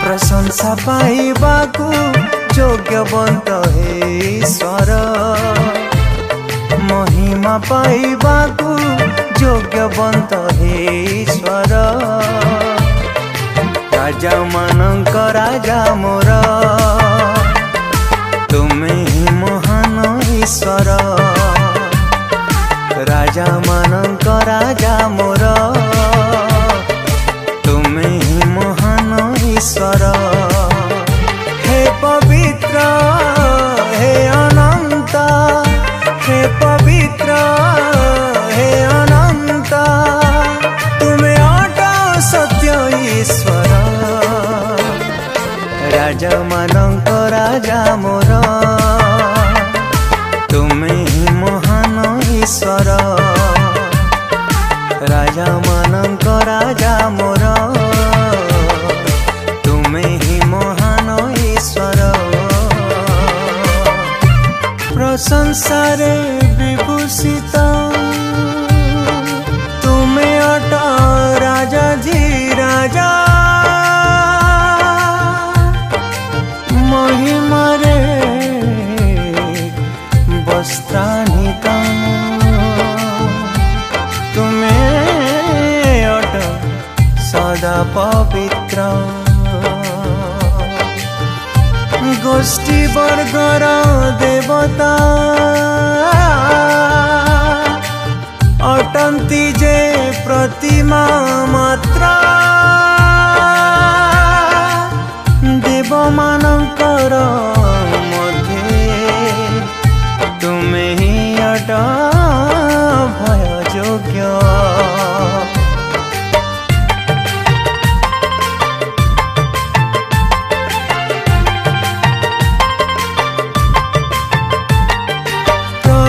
प्रशंसा पाइबाकु योग्यवंत हे ईश्वर महिमा पाइबाकु योग्यवंत हे ईश्वर राजा मानंक राजा मोर तुमे ही महान ईश्वर राजा मानंक राजा मोर तुमे ही महान ईश्वर हे पवित्र हे अनंत हे पवित्र हे अनंत तुमे अटा सत्य ईश्वर राजा मानंक राजा मोर तुमे ही महान ईश्वर राजा मानंक राजा मोर तुमे ही महान ईश्वर प्रशंसारे विभूषित तुमे अट राजा जी राजा महिमारे वस्त्रान्वित तुमे अट सदा पवित्र गोष्ठी वर्गर देवता अटंती जे प्रतिमा मात्र देव मानकर मध्ये तुमे ही अट भय योग्य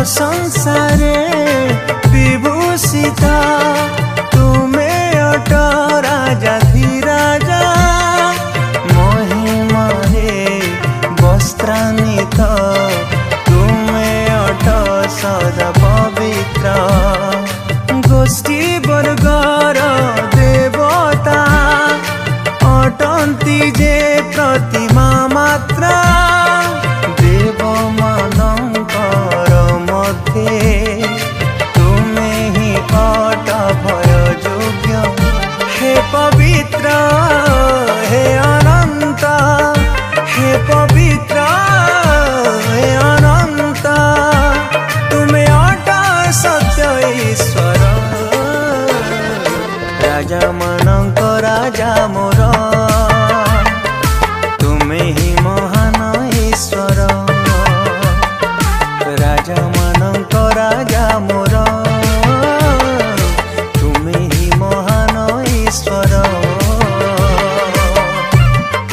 संसारे विभूषित तुमे अट राजा धीराजा महिमारे वस्त्रान्वित तुमे अट सदा पवित्र गोष्ठी वर्गर देवता अटंती जे प्रति